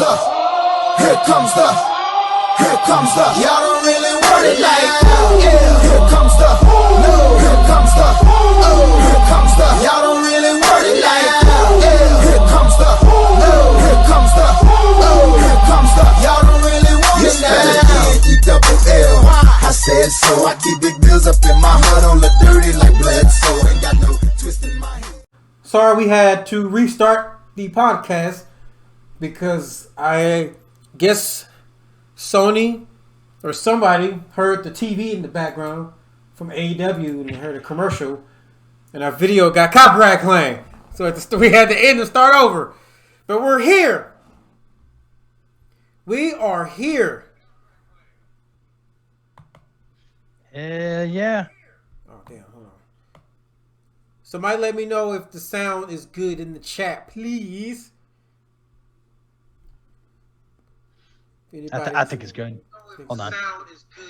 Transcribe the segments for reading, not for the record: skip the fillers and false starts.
y'all don't really want it like that. Yeah. Here comes the, here comes the, here comes the, y'all don't really want it like that. Yeah. Here comes the, here comes the, here comes the, y'all don't really want it like that. E-double-L, I said so. I keep big bills up in my hood on the dirty like Bledsoe. Ain't got no twist in my head. Sorry we had to restart the podcast because I guess Sony or somebody heard the TV in the background from AEW and heard a commercial, and our video got copyright claim. So we had to end and start over. But we're here. We are here. Yeah. Oh, damn. Hold on. Somebody let me know if the sound is good in the chat, please. I think it's good. Hold on.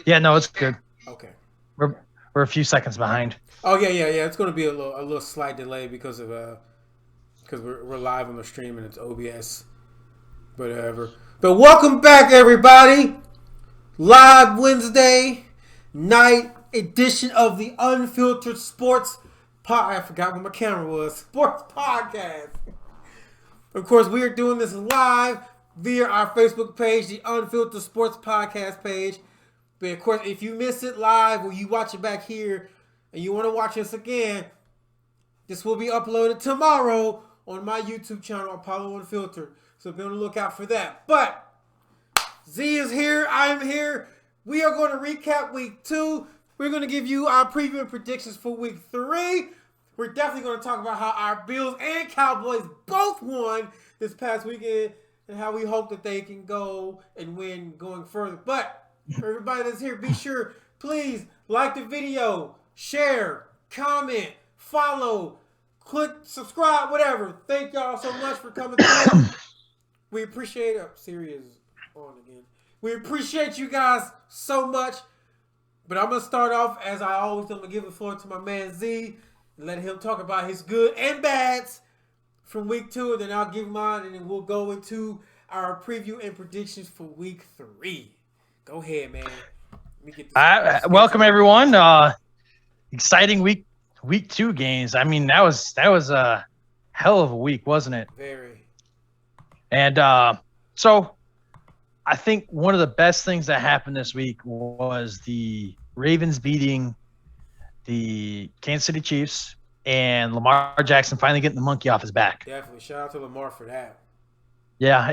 Yeah, no, it's good. Okay. We're a few seconds behind. Oh yeah. It's going to be a little slight delay because we're live on the stream and it's OBS, whatever. But welcome back, everybody. Live Wednesday night edition of the Unfiltered Sports I forgot what my camera was. Sports podcast. Of course, we are doing this live via our Facebook page, the Unfiltered Sports Podcast page. But of course, if you miss it live or you watch it back here and you want to watch us again, this will be uploaded tomorrow on my YouTube channel, Apollo Unfiltered. So be on the lookout for that. But Z is here. I'm here. We are going to recap week 2. We're going to give you our preview and predictions for week 3. We're definitely going to talk about how our Bills and Cowboys both won this past weekend and how we hope that they can go and win going further. But for everybody that's here, be sure, please like the video, share, comment, follow, click, subscribe, whatever. Thank y'all so much for coming through. We appreciate it. Siri is on again. We appreciate you guys so much. But I'm going to start off, as I always do, I'm going to give the floor to my man Z and let him talk about his good and bads from week 2. And then I'll give mine, and then we'll go into our preview and predictions for week 3. Go ahead, man. Let me get this welcome, everyone. Exciting week 2 games. I mean, that was a hell of a week, wasn't it? Very. And so I think one of the best things that happened this week was the Ravens beating the Kansas City Chiefs and Lamar Jackson finally getting the monkey off his back. Definitely. Shout out to Lamar for that. Yeah.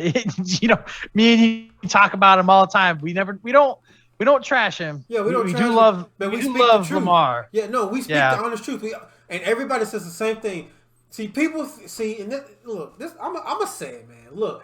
Me and you talk about him all the time. We don't trash him. Yeah, we don't we trash do him, love but we speak do love the truth. Lamar. Yeah, no, we speak the honest truth. And everybody says the same thing. See, people see, and this, I'm gonna say it, man. Look,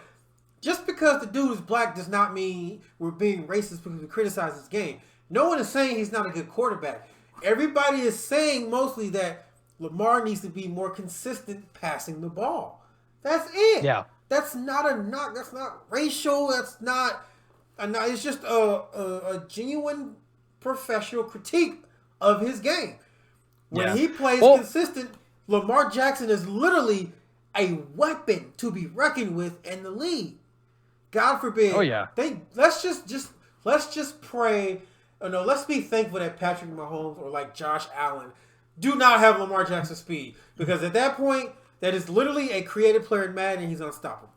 just because the dude is black does not mean we're being racist because we criticize his game. No one is saying he's not a good quarterback. Everybody is saying mostly that Lamar needs to be more consistent passing the ball. That's it. Yeah. That's not a knock. That's not racial. That's not a knock. It's just a genuine professional critique of his game. When he plays consistent, Lamar Jackson is literally a weapon to be reckoned with in the league. God forbid. Oh yeah. Let's just pray. No, let's be thankful that Patrick Mahomes or like Josh Allen do not have Lamar Jackson's speed, because at that point, that is literally a creative player in Madden, and he's unstoppable.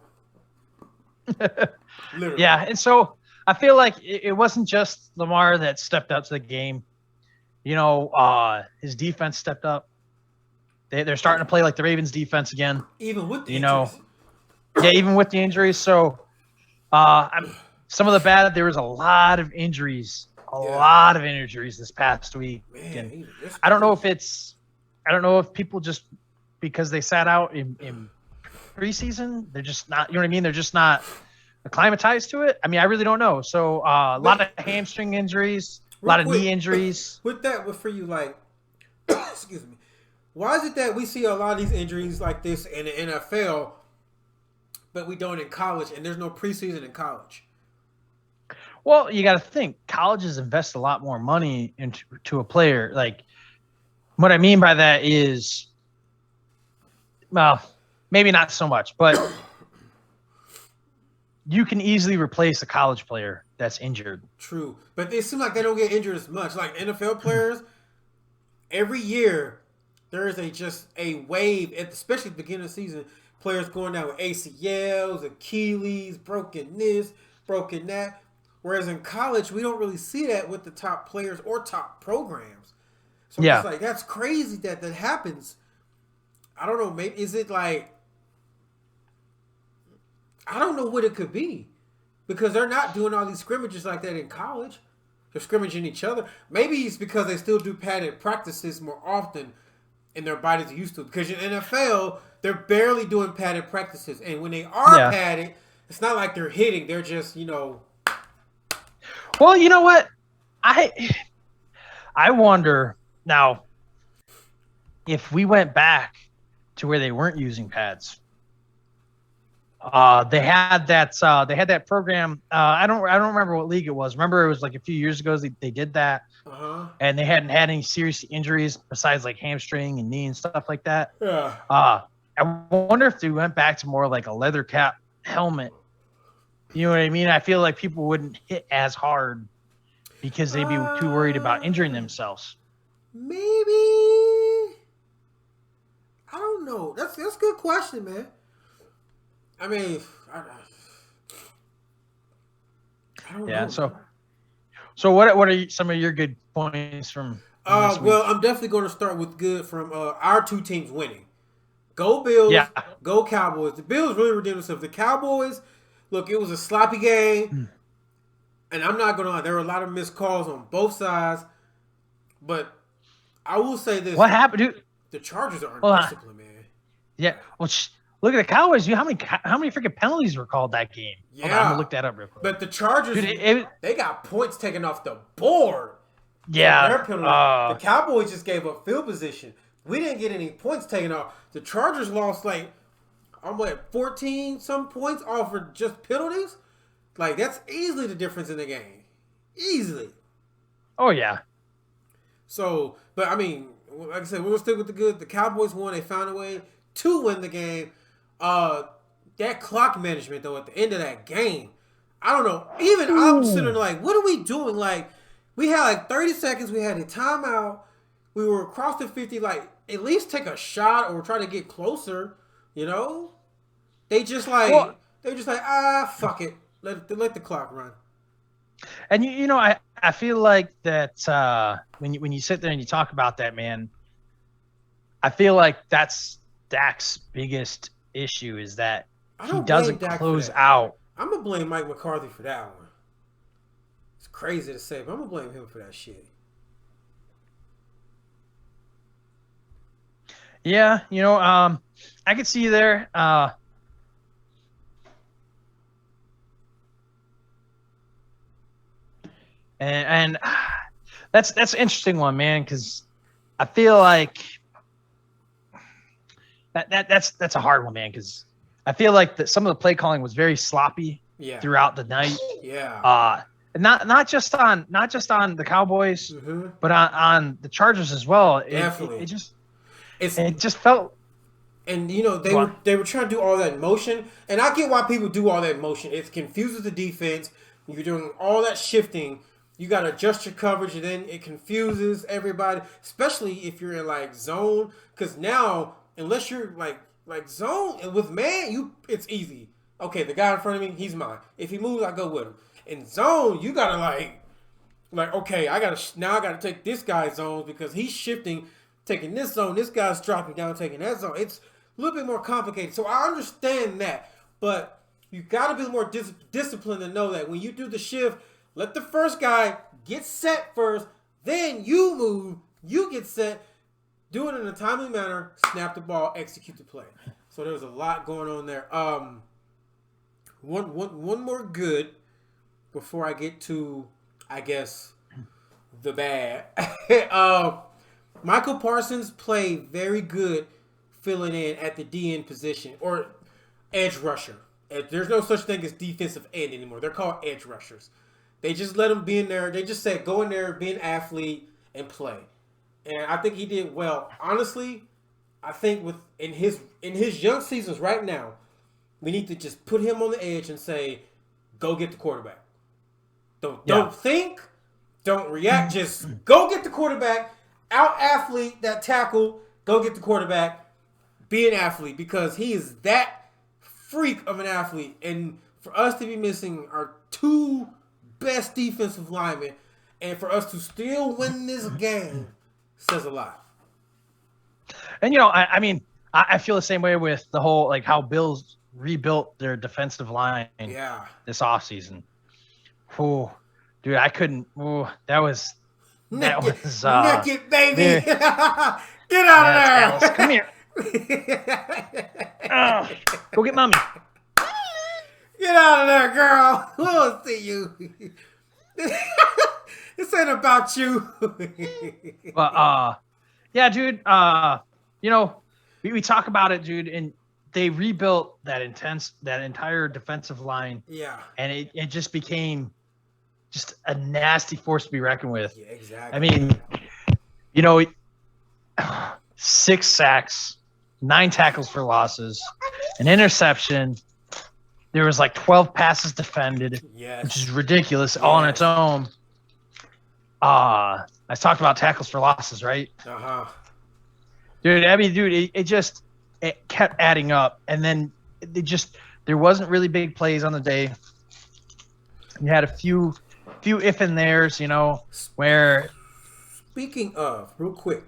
Literally. Yeah, and so I feel like it wasn't just Lamar that stepped up to the game. His defense stepped up. They're starting to play like the Ravens defense again. Even with the injuries. Yeah, even with the injuries. So some of the bad, there was a lot of injuries. A lot of injuries this past week. Man, I don't know if people just, because they sat out in preseason, they're just not, you know what I mean? They're just not acclimatized to it. I mean, I really don't know. So a lot of hamstring injuries, a lot of knee injuries. With that, for you, like, excuse me, why is it that we see a lot of these injuries like this in the NFL, but we don't in college, and there's no preseason in college? Well, you got to think colleges invest a lot more money into a player. Like, what I mean by that is, well, maybe not so much, but you can easily replace a college player that's injured. True, but it seems like they don't get injured as much. Like NFL players, every year there is just a wave, especially at the beginning of the season. Players going down with ACLs, Achilles, broken this, broken that. Whereas in college, we don't really see that with the top players or top programs. So it's like, that's crazy that happens. I don't know. Maybe is it like, I don't know what it could be, because they're not doing all these scrimmages like that in college. They're scrimmaging each other. Maybe it's because they still do padded practices more often, and their bodies are used to it. Because in NFL, they're barely doing padded practices, and when they are padded, it's not like they're hitting. They're just, Well, you know what? I wonder now if we went back to where they weren't using pads. They had that program. I don't remember what league it was. Remember, it was like a few years ago they did that, and they hadn't had any serious injuries besides like hamstring and knee and stuff like that. Yeah. I wonder if they went back to more like a leather cap helmet. You know what I mean? I feel like people wouldn't hit as hard because they'd be too worried about injuring themselves. Maybe. I don't know. That's a good question, man. I mean, I don't know. Yeah. So what are some of your good points from this week? Well, I'm definitely going to start with good from our two teams winning. Go Bills. Yeah. Go Cowboys. The Bills really redeemed themselves. The Cowboys, look, it was a sloppy game. And I'm not going to lie. There were a lot of missed calls on both sides. But I will say this. What happened, dude? The Chargers are undisciplined, man. Yeah. Well, look at the Cowboys. How many freaking penalties were called that game? Yeah. I'm going to look that up real quick. But the Chargers, dude, they got points taken off the board. Yeah. Their penalty. The Cowboys just gave up field position. We didn't get any points taken off. The Chargers lost 14 some points off for just penalties. Like, that's easily the difference in the game. Easily. Oh, yeah. So, but I mean, like I said, we'll stick with the good. The Cowboys won. They found a way to win the game. That clock management, though, at the end of that game, I don't know. Even I'm sitting there like, what are we doing? Like, we had 30 seconds. We had a timeout. We were across the 50. Like, at least take a shot or try to get closer. They just fuck it. Let the clock run. And I feel like that when you sit there and you talk about that, man, I feel like that's Dak's biggest issue is that he doesn't close out. I'm gonna blame Mike McCarthy for that one. It's crazy to say, but I'm gonna blame him for that shit. Yeah, I could see you there. And that's an interesting one, man, because I feel like that's a hard one, man, because I feel like some of the play calling was very sloppy throughout the night. Yeah. Not just on the Cowboys, but on the Chargers as well. Definitely. It just felt. And they were trying to do all that motion, and I get why people do all that motion. It confuses the defense. You're doing all that shifting. You got to adjust your coverage, and then it confuses everybody, especially if you're in zone. Because now, unless you're like zone and with man, it's easy. Okay, the guy in front of me, he's mine. If he moves, I go with him. In zone, you gotta okay, I gotta take this guy's zones because he's shifting, taking this zone. This guy's dropping down, taking that zone. It's a little bit more complicated. So I understand that, but you gotta be more disciplined to know that when you do the shift. Let the first guy get set first, then you move, you get set, do it in a timely manner, snap the ball, execute the play. So there's a lot going on there. One more good before I get to, I guess, the bad. Michael Parsons played very good filling in at the DN position or edge rusher. There's no such thing as defensive end anymore. They're called edge rushers. They just let him be in there. They just say, go in there, be an athlete, and play. And I think he did well. Honestly, I think in his young seasons right now, we need to just put him on the edge and say, go get the quarterback. Don't think. Don't react. Just go get the quarterback. Out-athlete that tackle. Go get the quarterback. Be an athlete because he is that freak of an athlete. And for us to be missing our two best defensive linemen and for us to still win this game says a lot. And, I mean, I feel the same way with the whole, like, how Bills rebuilt their defensive line this offseason. Oh, dude, I couldn't. Oh, that was naked, baby. Get out of there. Dallas, come here. Go get mommy. Get out of there, girl. We'll see you. This ain't about you. But yeah, dude. We talk about it, dude, and they rebuilt that entire defensive line. Yeah. And it just became just a nasty force to be reckoned with. Yeah, exactly. I mean, 6 sacks, 9 tackles for losses, an interception. There was like 12 passes defended, which is ridiculous all on its own. I talked about tackles for losses, right? Uh-huh. Dude, I mean, it kept adding up. And then there wasn't really big plays on the day. You had a few if and there's, where. Speaking of, real quick,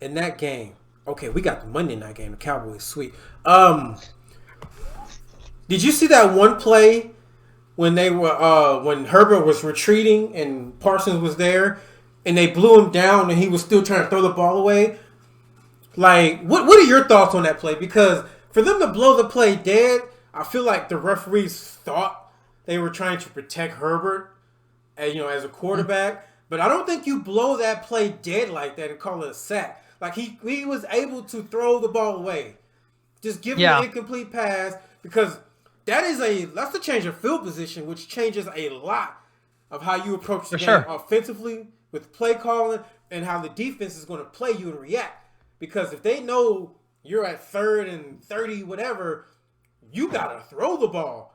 in that game, okay, we got the Monday night game, the Cowboys, sweet. Did you see that one play when they were when Herbert was retreating and Parsons was there and they blew him down and he was still trying to throw the ball away? Like, what are your thoughts on that play? Because for them to blow the play dead, I feel like the referees thought they were trying to protect Herbert, as a quarterback. But I don't think you blow that play dead like that and call it a sack. Like, he was able to throw the ball away. Just give him an incomplete pass because that's a change of field position, which changes a lot of how you approach the game offensively with play calling and how the defense is going to play you and react. Because if they know you're at 3rd and 30, whatever, you got to throw the ball.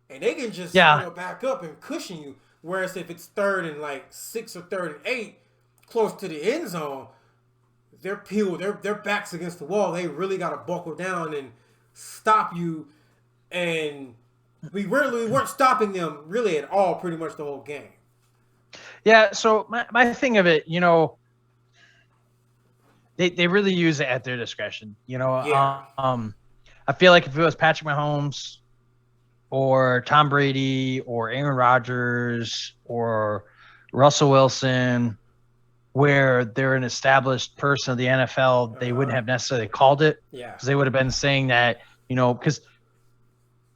And they can just back up and cushion you. Whereas if it's 3rd and like 6 or 3rd and 8, close to the end zone, they're peeled. Their backs against the wall. They really got to buckle down and stop you. And we weren't stopping them really at all pretty much the whole game. Yeah, so my thing of it, they really use it at their discretion. I feel like if it was Patrick Mahomes or Tom Brady or Aaron Rodgers or Russell Wilson, where they're an established person of the NFL, they wouldn't have necessarily called it. Yeah. Because they would have been saying that, because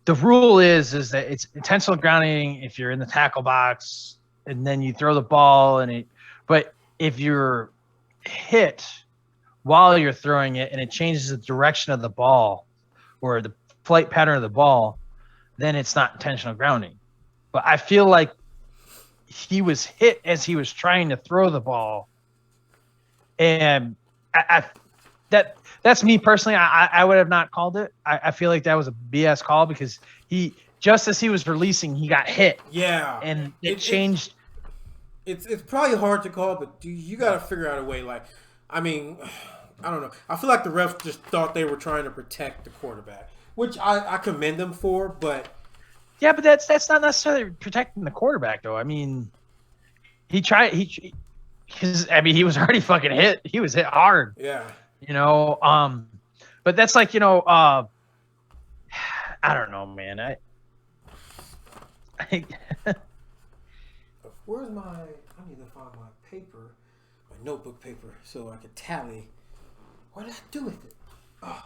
the rule is that it's intentional grounding if you're in the tackle box and then you throw the ball but if you're hit while you're throwing it and it changes the direction of the ball or the flight pattern of the ball, then it's not intentional grounding. But I feel like he was hit as he was trying to throw the ball. And that's me personally. I would have not called it. I feel like that was a BS call because just as he was releasing, he got hit. Yeah. And it changed. It's probably hard to call, but you got to figure out a way. Like, I mean, I don't know. I feel like the refs just thought they were trying to protect the quarterback, which I commend them for, but. Yeah, but that's not necessarily protecting the quarterback, though. I mean, he was already fucking hit. He was hit hard. Yeah. But that's like, I don't know, man. I Where's I need to find my paper, my notebook paper, so I can tally. What did I do with it? Oh.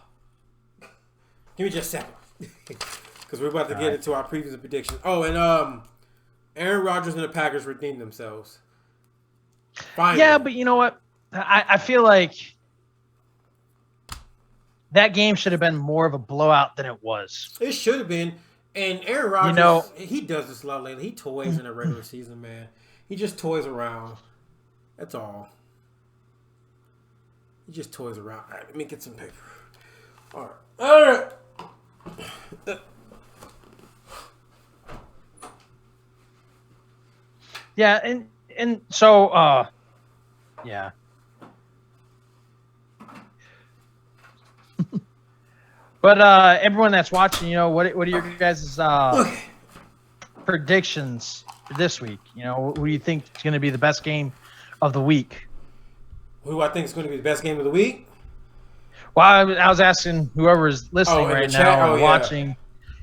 Give me just a second. Because we're about to get into our previous predictions. Oh, and Aaron Rodgers and the Packers redeemed themselves. Finally. Yeah, but you know what? I feel like that game should have been more of a blowout than it was. It should have been. And Aaron Rodgers, he does this a lot lately. He toys in the regular season, man. He just toys around. That's all. He just toys around. All right, let me get some paper. All right. Yeah, and so yeah. But everyone that's watching, what are your guys' predictions for this week? Who do you think is going to be the best game of the week? Who I think is going to be the best game of the week? Well, I was asking whoever's listening right now or watching.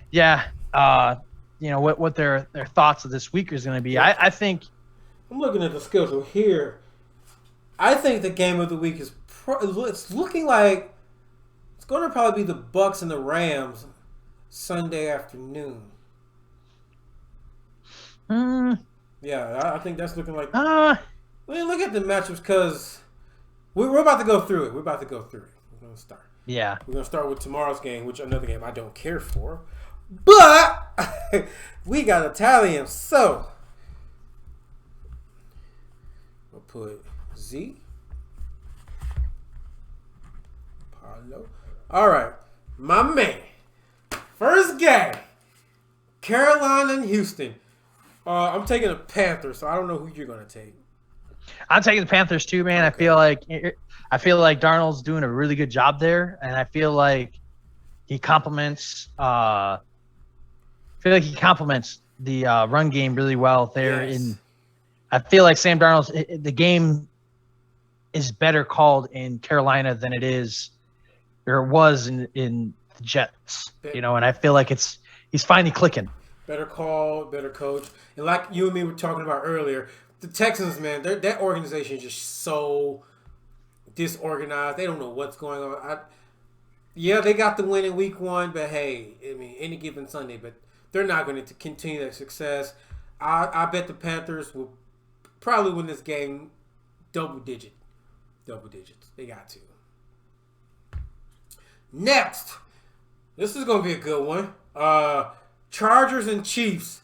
Yeah, what their thoughts of this week is going to be. Yeah. I think. I'm looking at the schedule here. I think the game of the week is it's looking like it's going to probably be the Bucks and the Rams Sunday afternoon. Yeah, I think that's looking like. Look at the matchups because we're about to go through it. We're going to start. Yeah. We're going to start with tomorrow's game, which another game I don't care for. But we got Italian, so we'll put Z. Paulo. All right, my man. First game, Carolina and Houston. I'm taking the Panthers, so I don't know who you're going to take. I'm taking the Panthers too, man. Okay. I feel like Darnold's doing a really good job there, and I feel like he complements. I feel like he complements the run game really well there. Yes. I feel like Sam Darnold's the game is better called in Carolina than it is or it was in the Jets. And I feel like he's finally clicking. Better call, better coach, and like you and me were talking about earlier, the Texans, man, that organization is just so disorganized. They don't know what's going on. They got the win in week 1, but hey, I mean, any given Sunday, but they're not going to continue their success. I bet the Panthers will probably win this game double digits. They got to. Next, this is going to be a good one. Chargers and Chiefs,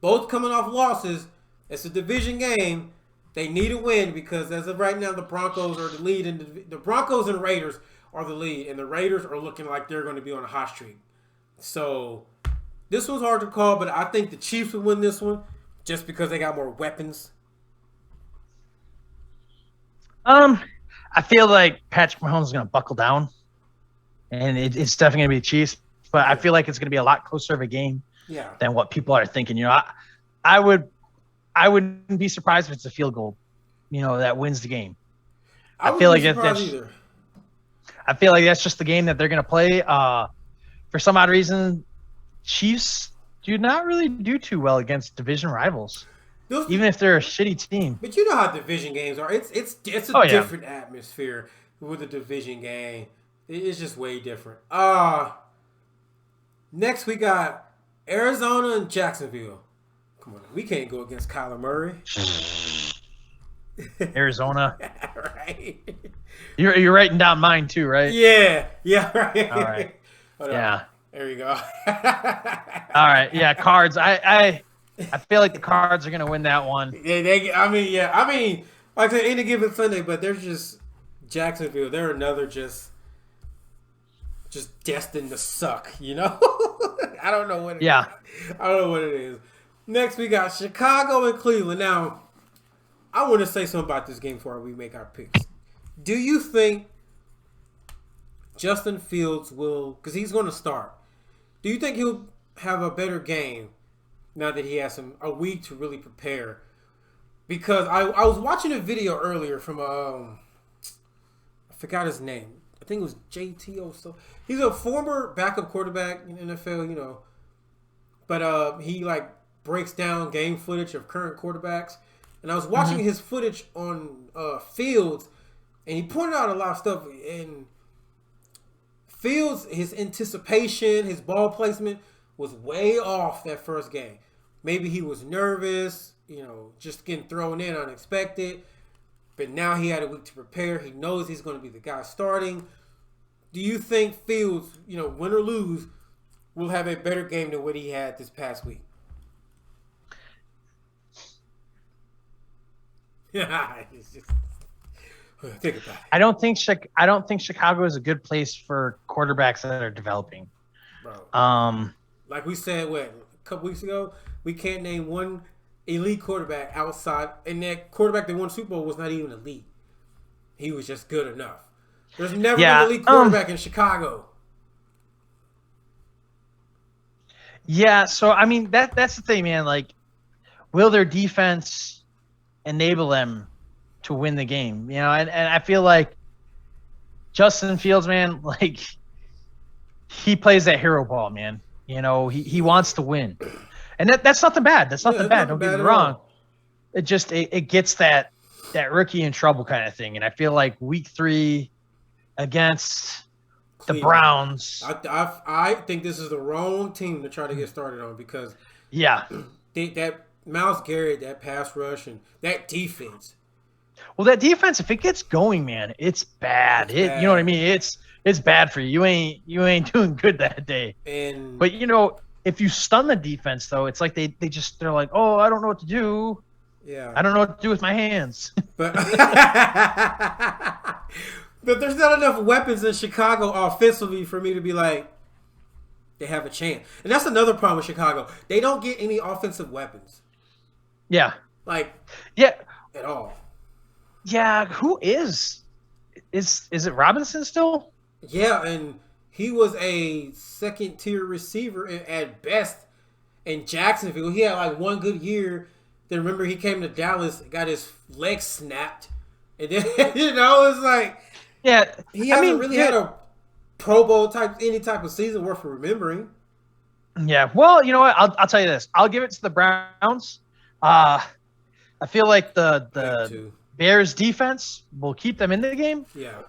both coming off losses. It's a division game. They need a win because as of right now, the Broncos are the lead, and the Broncos and Raiders are the lead, and the Raiders are looking like they're going to be on a hot streak. So this one's hard to call, but I think the Chiefs will win this one just because they got more weapons. I feel like Patrick Mahomes is going to buckle down, and it's definitely going to be the Chiefs. But I feel like it's going to be a lot closer of a game than what people are thinking. I wouldn't be surprised if it's a field goal, that wins the game. I feel like I feel like that's just the game that they're going to play. For some odd reason, Chiefs do not really do too well against division rivals, even if they're a shitty team. But you know how division games are. It's a different atmosphere with a division game. It's just way different. Next, we got Arizona and Jacksonville. Come on, we can't go against Kyler Murray. Arizona. Right. You're writing down mine too, right? Yeah, right. All right. Yeah. There you go. All right. Yeah, Cards. I feel like the Cards are going to win that one. I mean, like I said, any given Sunday, but there's just Jacksonville. They're another just destined to suck, I don't know what it is. I don't know what it is. Next, we got Chicago and Cleveland. Now, I want to say something about this game before we make our picks. Do you think Justin Fields will, because he's going to start, do you think he'll have a better game now that he has a week to really prepare? Because I was watching a video earlier from I forgot his name. I think it was JT. So he's a former backup quarterback in the NFL, but he breaks down game footage of current quarterbacks. And I was watching his footage on Fields, and he pointed out a lot of stuff. And Fields, his anticipation, his ball placement was way off that first game. Maybe he was nervous, just getting thrown in unexpected. But now he had a week to prepare. He knows he's going to be the guy starting. Do you think Fields, win or lose, will have a better game than what he had this past week? Think about it. I don't think Chicago is a good place for quarterbacks that are developing. Bro. Like we said, a couple weeks ago, we can't name one elite quarterback outside, and that quarterback that won Super Bowl was not even elite. He was just good enough. There's never been an elite quarterback in Chicago. Yeah, so I mean that's the thing, man. Like, will their defense enable them to win the game? You know, and I feel like Justin Fields, man, like he plays that hero ball, man. You know, he wants to win. And that's nothing bad. That's nothing bad. Don't get me wrong. It just it gets that rookie in trouble kind of thing. And I feel like week 3 against the Browns. I think this is the wrong team to try to get started on because that Myles Garrett, that pass rush, and that defense. Well, that defense, if it gets going, man, it's bad. You know what I mean? It's bad for you. You ain't doing good that day. But you know, if you stun the defense, though, it's like they're like, oh, I don't know what to do. Yeah. I don't know what to do with my hands. But but there's not enough weapons in Chicago offensively for me to be like, they have a chance. And that's another problem with Chicago. They don't get any offensive weapons. Yeah. At all. Yeah, who is it Robinson still? Yeah, and he was a second-tier receiver at best in Jacksonville. He had like one good year. Then remember he came to Dallas, got his leg snapped. And then, you know, it's like he hasn't really had a Pro Bowl any type of season worth remembering. Yeah, well, you know what? I'll tell you this. I'll give it to the Browns. I feel like the Bears defense will keep them in the game. Yeah.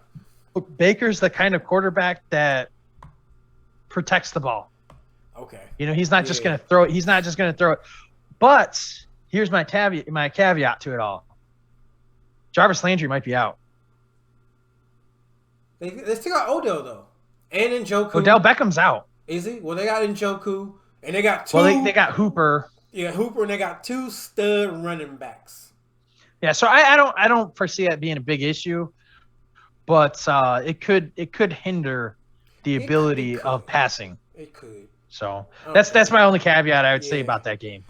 Baker's the kind of quarterback that protects the ball. Okay. You know, he's not just going to throw it. He's not just going to throw it. But here's my caveat to it all. Jarvis Landry might be out. They still got Odell, though. And Njoku. Odell Beckham's out. Is he? Well, they got Njoku. And they got 2. Well, they got Hooper. Yeah, Hooper, and they got 2 stud running backs. Yeah, so I don't foresee that being a big issue, but it could hinder the ability of passing. It could. So that's my only caveat I would say about that game.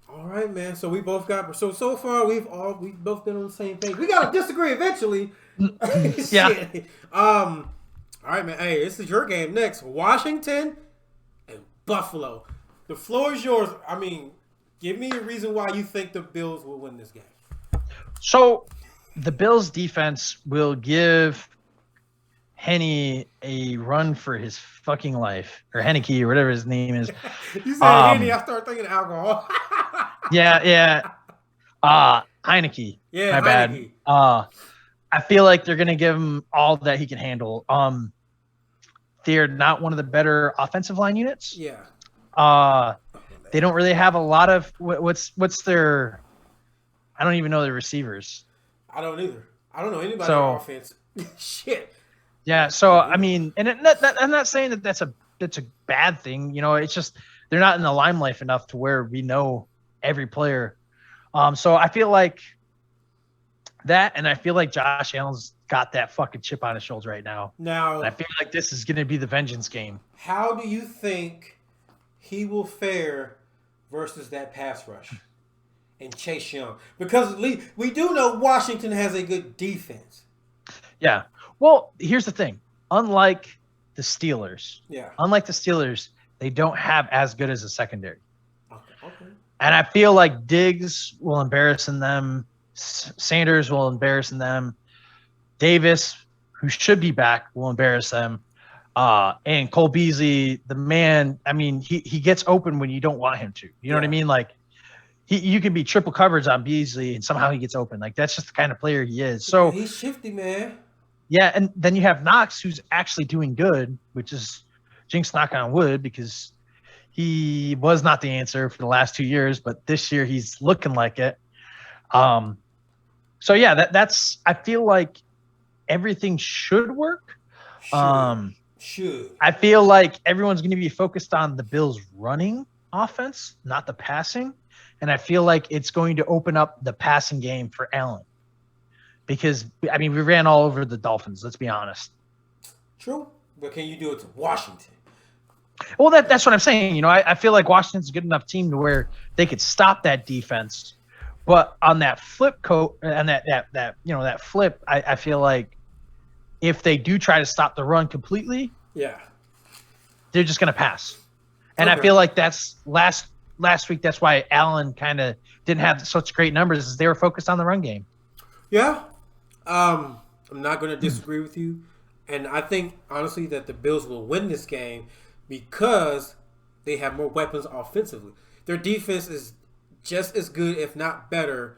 All right, man. So we both got so far we've both been on the same page. We gotta disagree eventually. Yeah. All right, man. Hey, this is your game next. Washington and Buffalo. The floor is yours. I mean, give me a reason why you think the Bills will win this game. So the Bills defense will give Henny a run for his fucking life, or Henneke, or whatever his name is. You said Henny, I started thinking alcohol. Yeah. Heineke. Yeah, my Heineke. Bad. I feel like they're gonna give him all that he can handle. They're not one of the better offensive line units. Yeah. They don't really have a lot of what's their. I don't even know their receivers. I don't either. I don't know anybody on offense. Shit. Yeah. So I mean, and I'm not saying that that's a bad thing. You know, it's just they're not in the limelight enough to where we know every player. So I feel like that, and I feel like Josh Allen's got that fucking chip on his shoulder right now. Now, and I feel like this is going to be the vengeance game. How do you think he will fare versus that pass rush and Chase Young? Because we do know Washington has a good defense. Yeah. Well, here's the thing. Unlike the Steelers, they don't have as good as a secondary. Okay. And I feel like Diggs will embarrass them. Sanders will embarrass them. Davis, who should be back, will embarrass them. And Cole Beasley, the man, I mean, he gets open when you don't want him to. You know what I mean? Like, you can be triple coverage on Beasley and somehow he gets open. Like, that's just the kind of player he is. So he's shifty, man. Yeah, and then you have Knox, who's actually doing good, which is jinx knock on wood, because he was not the answer for the last 2 years, but this year he's looking like it. So yeah, that's I feel like everything should work. Should. I feel like everyone's going to be focused on the Bills' running offense, not the passing. And I feel like it's going to open up the passing game for Allen. Because, I mean, we ran all over the Dolphins, let's be honest. True. But can you do it to Washington? Well, that's what I'm saying. I feel like Washington's a good enough team to where they could stop that defense. But on that flip and that flip, I feel like if they do try to stop the run completely, yeah, they're just going to pass. And I feel like that's last week. That's why Allen kind of didn't have such great numbers, as they were focused on the run game. Yeah, I'm not going to disagree with you, and I think honestly that the Bills will win this game because they have more weapons offensively. Their defense is just as good, if not better,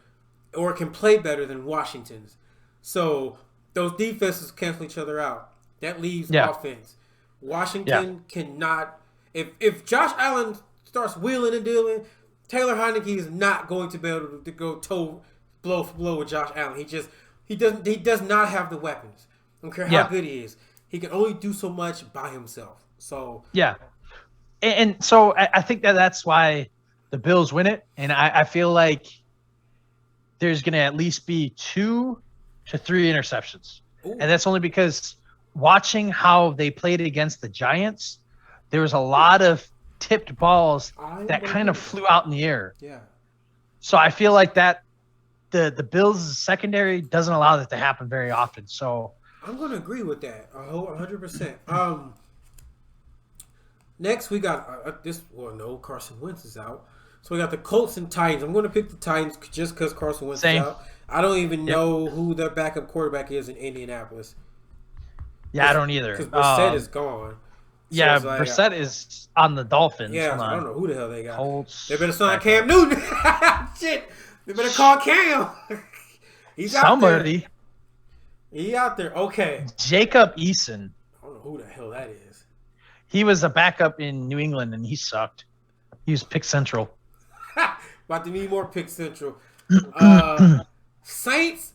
or can play better than Washington's. So those defenses cancel each other out. That leaves offense. Washington cannot. If Josh Allen starts wheeling and dealing, Taylor Heineke is not going to be able to go blow for blow with Josh Allen. He does not have the weapons. I don't care how good he is. He can only do so much by himself. So and so I think that's why the Bills win it, and I feel like there's going to at least be 2 to 3 interceptions. Ooh. And that's only because watching how they played against the Giants, there was a lot of tipped balls that kind of flew out in the air. Yeah. So I feel like that the Bills' secondary doesn't allow that to happen very often. So I'm going to agree with that 100%. Next, we got Carson Wentz is out. So we got the Colts and Titans. I'm going to pick the Titans just because Carson Wentz is out. I don't even know who their backup quarterback is in Indianapolis. Yeah, I don't either. Because Brissett is gone. So Brissett is on the Dolphins. Yeah, so I don't know who the hell they got. Colts. They better sign Cam Newton. Shit. They better call Cam. He's somebody. out there. He out there. Okay. Jacob Eason. I don't know who the hell that is. He was a backup in New England, and he sucked. He was pick central. About to need more pick central. Saints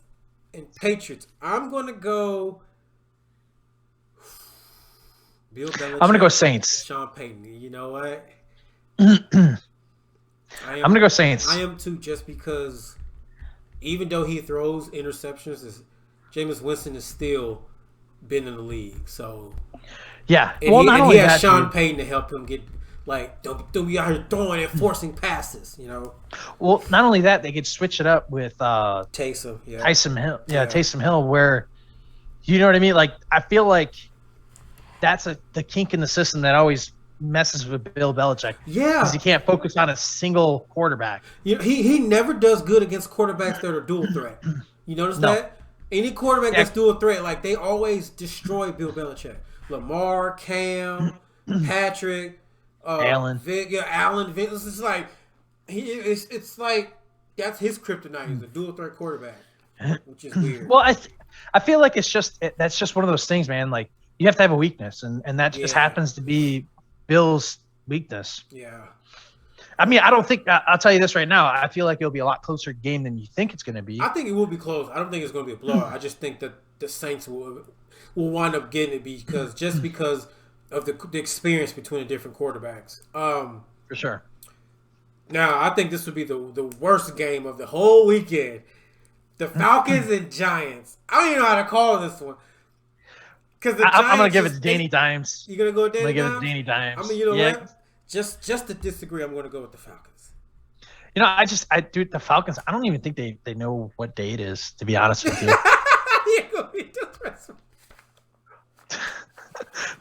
and Patriots. I'm going to go Bill Belichick. I'm going to go Saints. Sean Payton. You know what? I'm going to go Saints. I am too, just because even though he throws interceptions, Jameis Winston has still been in the league. So yeah. And he has Sean Payton to help him get, don't be out here throwing and forcing passes, Well, not only that, they could switch it up with Taysom Hill. Taysom Hill, where, you know what I mean? Like, I feel like that's the kink in the system that always messes with Bill Belichick. Yeah. Because he can't focus on a single quarterback. He never does good against quarterbacks that are dual threat. You notice that? Any quarterback that's dual threat, they always destroy Bill Belichick. Lamar, Cam, Patrick, Allen. Vic, Allen, Vic. It's like it's like that's his kryptonite. He's a dual threat quarterback, which is weird. Well, I feel like that's just one of those things, man. Like, you have to have a weakness, and that just happens to be Bill's weakness. Yeah. I mean, I don't think I'll tell you this right now. I feel like it'll be a lot closer game than you think it's going to be. I think it will be close. I don't think it's going to be a blowout. I just think that the Saints will wind up getting it because of the experience between the different quarterbacks. For sure. Now, I think this would be the worst game of the whole weekend. The Falcons and Giants. I don't even know how to call this one. Because I'm going to give it to Danny Dimes. You're going to go with Danny Dimes? I'm going to give it to Danny Dimes. I mean, you know what? Just to disagree, I'm going to go with the Falcons. Dude, the Falcons, I don't even think they know what day it is, to be honest with you.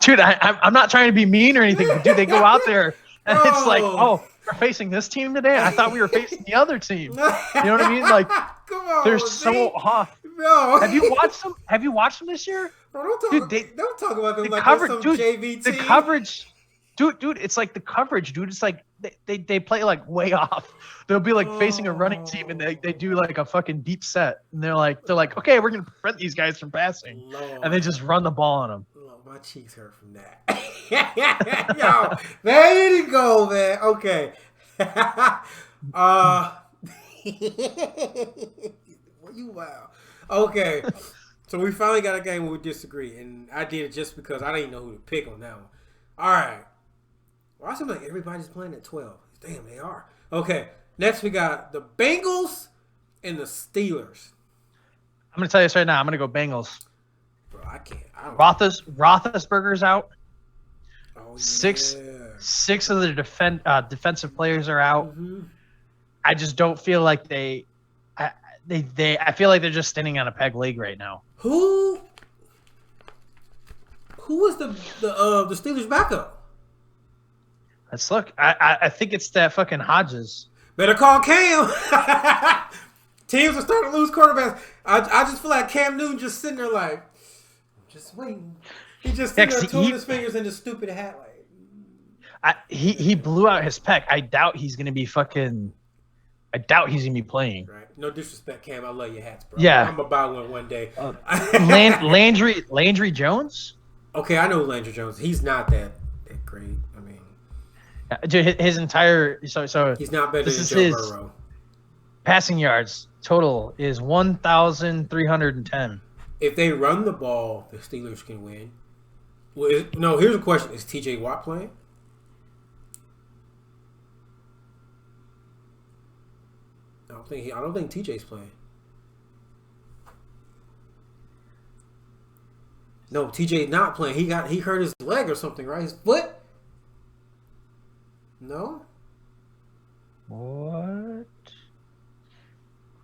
Dude, I'm not trying to be mean or anything, but dude, they go out there and it's like, oh, we're facing this team today? I thought we were facing the other team. You know what I mean? Like, come on, they're so off. No. Have you watched them? Have you watched them this year? No, don't talk about them like coverage, some dude, JV team. The coverage, dude, it's like the coverage, dude. It's like they play like way off. They'll be like facing a running team and they do like a fucking deep set. And they're like, okay, we're going to prevent these guys from passing. Lord. And they just run the ball on them. My cheeks hurt from that. Yo, there you go, man. Okay. You wow. Okay. So we finally got a game where we disagree, and I did it just because I didn't know who to pick on that one. All right. Well, I seem like everybody's playing at 12. Damn, they are. Okay. Next, we got the Bengals and the Steelers. I'm going to tell you this right now. I'm going to go Bengals. Bro, I can't. Roethlisberger's out. Oh, 6 6 of the defensive players are out. Mm-hmm. I just don't feel like I feel like they're just standing on a peg leg right now. Who was the Steelers backup? Let's look. I think it's that fucking Hodges. Better call Cam. Teams are starting to lose quarterbacks. I just feel like Cam Newton just sitting there like, just waiting. He just sitting there twiddling his fingers in his stupid hat. Like, he blew out his pec. I doubt he's gonna be playing. Right. No disrespect, Cam. I love your hats, bro. Yeah. I'm gonna buy one day. Landry Jones. Okay, I know Landry Jones. He's not that great. I mean, dude, his entire so he's not better this than is Joe his Burrow. Passing yards total is 1,310. If they run the ball, the Steelers can win. Well, no, here's a question: is T.J. Watt playing? I don't think TJ's playing. No, TJ's not playing. He hurt his leg or something, right? His foot? No? What?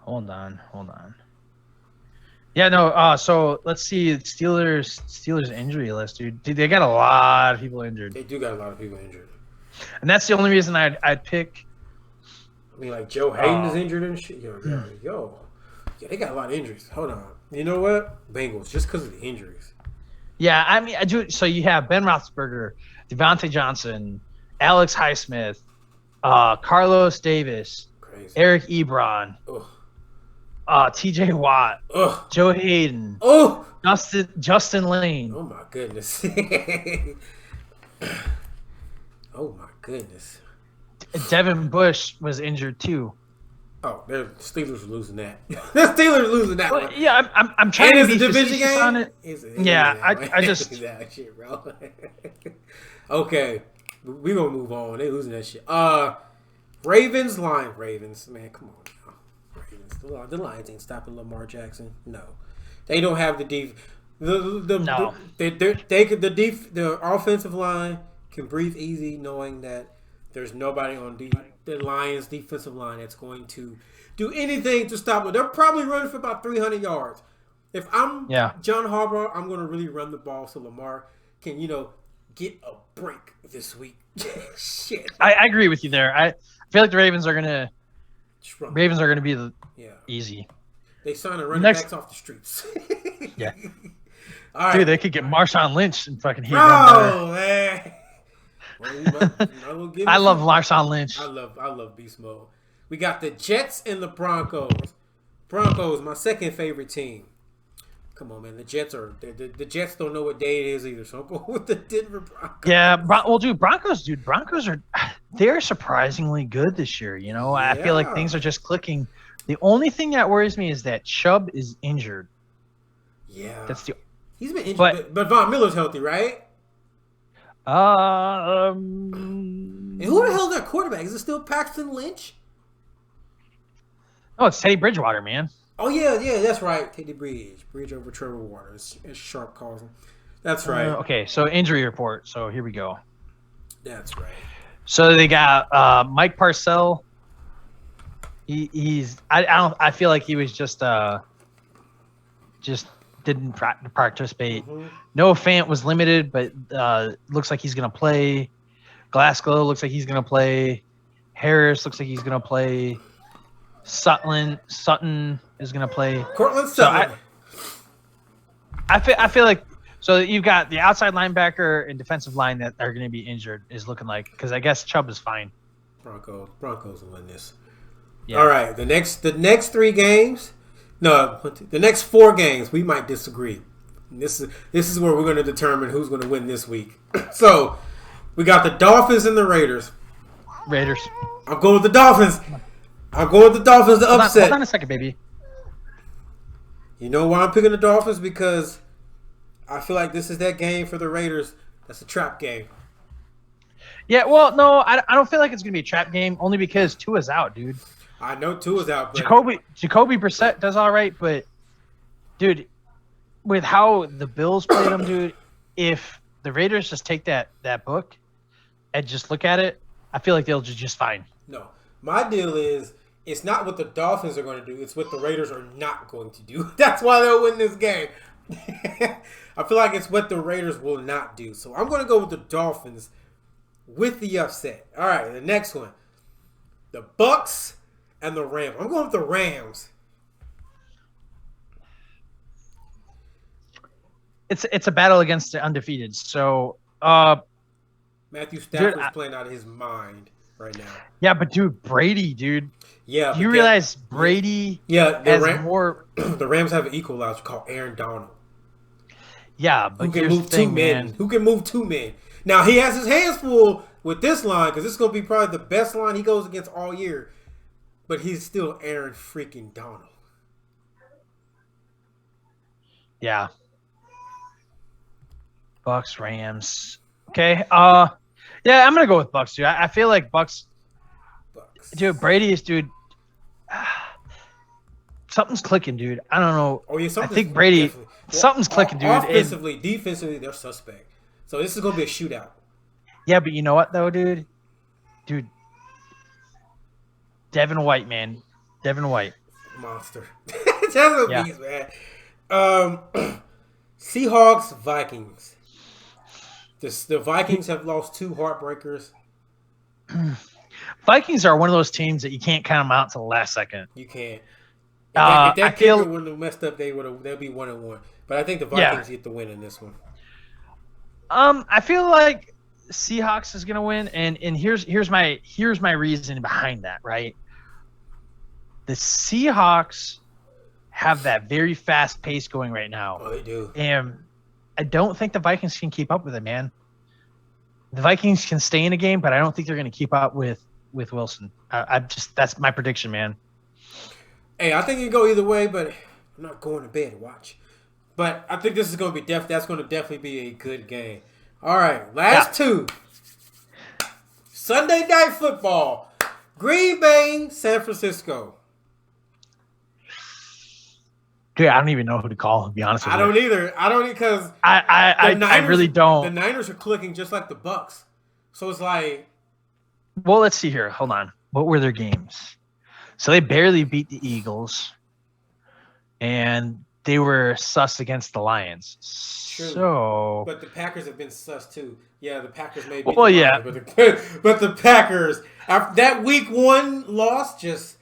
Hold on. Yeah, no, so let's see Steelers injury list, dude. They got a lot of people injured. They do got a lot of people injured. And that's the only reason I'd pick. I mean, like Joe Hayden is injured and shit. Yo. Yeah, they got a lot of injuries. Hold on. You know what? Bengals, just because of the injuries. Yeah, I mean, I do. So you have Ben Roethlisberger, Devontae Johnson, Alex Highsmith, Carlos Davis, Crazy. Eric Ebron, T.J. Watt, Joe Hayden, Justin Lane. Oh my goodness. Oh my goodness. Devin Bush was injured too. Oh, the Steelers are losing that. The Steelers are losing that one. Yeah, I'm trying to be division game on it. I just that shit, bro. Okay, we gonna move on. They losing that shit. Ravens, man, come on now. Ravens, the Lions ain't stopping Lamar Jackson. No, they don't have the deep. The offensive line can breathe easy knowing that there's nobody on the Lions defensive line that's going to do anything to stop them. They're probably running for about 300 yards. If I'm John Harbaugh, I'm going to really run the ball so Lamar can, get a break this week. Shit. I agree with you there. I feel like the Ravens are going to be easy. They signed a running backs off the streets. Yeah. All right. Dude, they could get Marshawn Lynch and fucking hit him man. Well, I love Marshawn Lynch. I love beast mode. We got the Jets and the Broncos. Broncos, my second favorite team. Come on, man. The Jets don't know what day it is either, so I'll go with the Denver Broncos. Yeah, Broncos they're surprisingly good this year. I feel like things are just clicking. The only thing that worries me is that Chubb is injured. Yeah, he's been injured, but Von Miller's healthy, right? And who the hell is that quarterback? Is it still Paxton Lynch? Oh, it's Teddy Bridgewater, man. Oh yeah, that's right. Teddy Bridge over Trevor Waters, as Sharp calls him. That's right. Okay, so injury report. So here we go. That's right. So they got Mike Parcell. I feel like he was just didn't participate. Mm-hmm. Noah Fant was limited, but looks like he's going to play. Glasgow looks like he's going to play. Harris looks like he's going to play. Sutton is going to play. Cortland Sutton. I feel like so you've got the outside linebacker and defensive line that are going to be injured is looking like because I guess Chubb is fine. Broncos will win this. Yeah. All right, the next 3 games. No, the next 4 games we might disagree. This is where we're going to determine who's going to win this week. So we got the Dolphins and the Raiders. I'm going with the Dolphins. I'm going with the Dolphins to upset. Hold on a second, baby. You know why I'm picking the Dolphins? Because I feel like this is that game for the Raiders. That's a trap game. Yeah, well, no, I don't feel like it's going to be a trap game only because Tua's out, dude. I know Tua's out, but Jacoby Brissett does all right, but dude, with how the Bills played them, dude, if the Raiders just take that book, and just look at it, I feel like they'll do just fine. No. My deal is it's not what the Dolphins are going to do. It's what the Raiders are not going to do. That's why they'll win this game. I feel like it's what the Raiders will not do. So I'm going to go with the Dolphins with the upset. All right, the next one. The Bucks and the Rams. I'm going with the Rams. It's a battle against the undefeated. So, Matthew Stafford's playing out of his mind right now. Yeah, but dude, Brady, dude. Yeah. You realize Brady has more. The Rams have an equalizer called Aaron Donald. Yeah, but who can move two men? Who can move two men? Now he has his hands full with this line because this is going to be probably the best line he goes against all year. But he's still Aaron freaking Donald. Yeah. Bucks, Rams. Okay. Yeah, I'm gonna go with Bucks, dude. I feel like Bucks. Dude, Brady is, dude. Something's clicking, dude. I don't know. Oh yeah, I think Brady. Something's clicking, dude. Offensively, defensively, they're suspect. So this is gonna be a shootout. Yeah, but you know what though, dude? Dude, Devin White, man. Devin White. Monster. That's a beast, man. Seahawks, Vikings. The Vikings have lost 2 heartbreakers. Vikings are one of those teams that you can't count them out to the last second. You can't. If that kicker wouldn't have messed up, they'll be 1-1. But I think the Vikings get the win in this one. I feel like Seahawks is gonna win, and here's my reason behind that. Right, the Seahawks have that very fast pace going right now. Oh, they do. And I don't think the Vikings can keep up with it, man. The Vikings can stay in a game, but I don't think they're going to keep up with Wilson. That's my prediction, man. Hey, I think it can go either way, but I'm not going to bed to watch. But I think this is going to be that's going to definitely be a good game. All right, last two. Sunday Night Football. Green Bay, San Francisco. Dude, I don't even know who to call, to be honest with you. I don't either. I don't because I really don't. The Niners are clicking just like the Bucks. So it's like. Well, let's see here. Hold on. What were their games? So they barely beat the Eagles. And they were sus against the Lions. True. So. But the Packers have been sus too. Yeah, the Packers may be. Well, yeah. But the Packers, after that week 1 loss, just.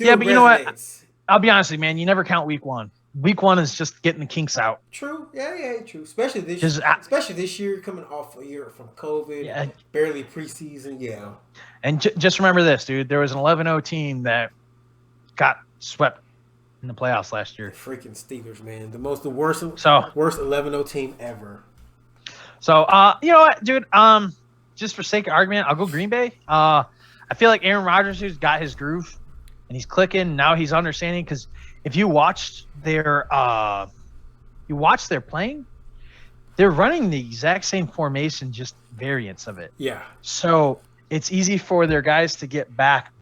Yeah, but you know what? I'll be honest with you, man. You never count week 1. Week 1 is just getting the kinks out. True. Yeah, true. Especially this year, coming off a year from COVID, barely preseason. Yeah. And just remember this, dude. There was an 11-0 team that got swept in the playoffs last year. The freaking Steelers, man. The worst 11-0 team ever. So, you know what, dude? Just for sake of argument, I'll go Green Bay. I feel like Aaron Rodgers has got his groove. And he's clicking. Now he's understanding because if you watched their playing, they're running the exact same formation, just variants of it. Yeah. So it's easy for their guys to get back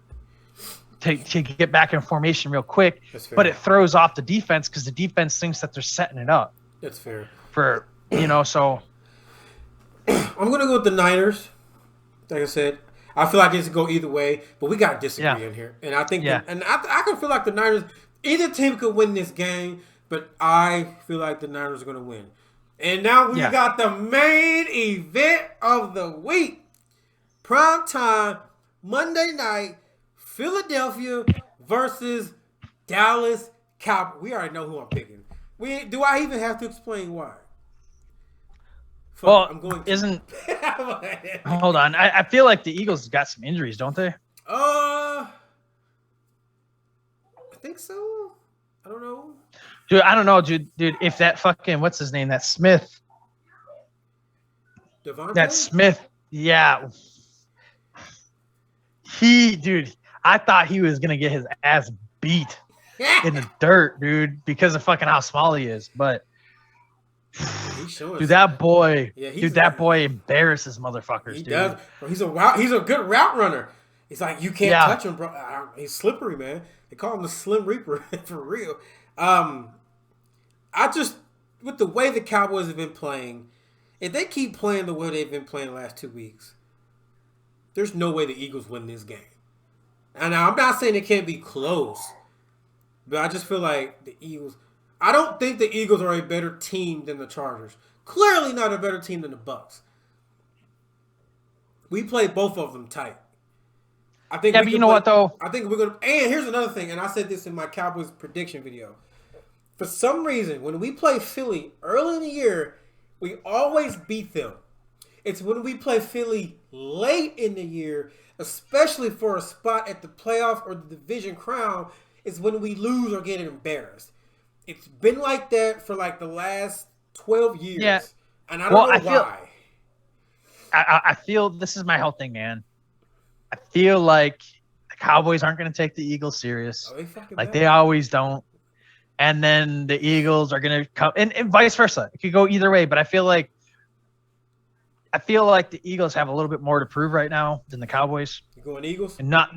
to get back in formation real quick. But it throws off the defense because the defense thinks that they're setting it up. That's fair. So I'm gonna go with the Niners. Like I said. I feel like it's going to go either way, but we got to disagree in here. And I think, I can feel like the Niners, either team could win this game, but I feel like the Niners are going to win. And now we got the main event of the week. Prime time, Monday night, Philadelphia versus Dallas Cowboy. We already know who I'm picking. Do I even have to explain why? Well, I'm going to. Hold on. I feel like the Eagles got some injuries, don't they? I think so. I don't know. Dude, I don't know, dude. If that fucking what's his name? That Smith. Devontae? That Smith. Yeah. I thought he was gonna get his ass beat in the dirt, dude, because of fucking how small he is. But that boy embarrasses motherfuckers. He does. Bro, he's a good route runner. It's like you can't touch him, bro. He's slippery, man. They call him the Slim Reaper for real. I just with the way the Cowboys have been playing, if they keep playing the way they've been playing the last 2 weeks, there's no way the Eagles win this game. And I'm not saying it can't be close, but I just feel like the Eagles. I don't think the Eagles are a better team than the Chargers. Clearly not a better team than the Bucs. We played both of them tight. I think. Yeah, but you know what though? I think we're gonna. And here's another thing, and I said this in my Cowboys prediction video. For some reason, when we play Philly early in the year, we always beat them. It's when we play Philly late in the year, especially for a spot at the playoff or the division crown, is when we lose or get embarrassed. It's been like that for like the last 12 years. Yeah. And I don't know why. I feel this is my whole thing, man. I feel like the Cowboys aren't going to take the Eagles serious. Like they always don't. And then the Eagles are going to come, and vice versa. It could go either way, but I feel like the Eagles have a little bit more to prove right now than the Cowboys. You going Eagles? And not,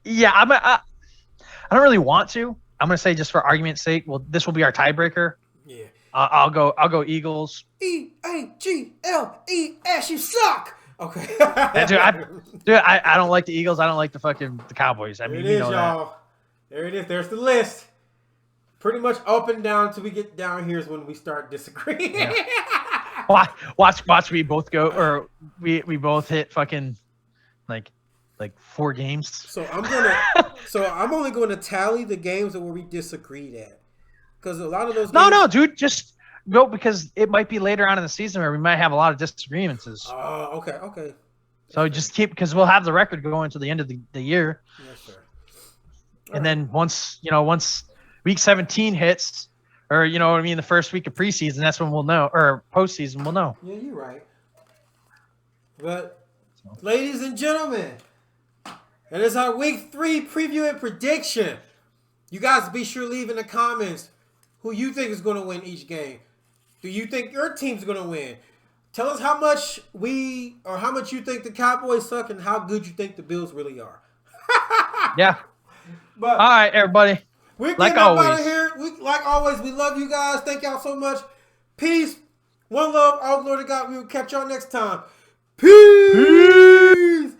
yeah. I don't really want to. I'm going to say just for argument's sake. Well, this will be our tiebreaker. Yeah. I'll go Eagles. EAGLES. You suck. Okay. I don't like the Eagles. I don't like the Cowboys. I mean, there it is, y'all. There it is. There's the list. Pretty much up and down until we get down here is when we start disagreeing. Yeah. Watch we both go, or we both hit fucking like 4 games. So I'm only going to tally the games where we disagreed at, because a lot of those. No, dude, just go, because it might be later on in the season where we might have a lot of disagreements. Oh, okay. So just keep, because we'll have the record going to the end of the year. Yes, sir. And then once week 17 hits, or you know what I mean, the first week of preseason, that's when we'll know, or postseason we'll know. Yeah, you're right. But, ladies and gentlemen, that is our week 3 preview and prediction. You guys be sure to leave in the comments who you think is going to win each game. Do you think your team's going to win? Tell us how much you think the Cowboys suck and how good you think the Bills really are. Yeah. But all right, everybody. We're getting up out of here. Like always, we love you guys. Thank y'all so much. Peace. One love. All glory to God. We will catch y'all next time. Peace.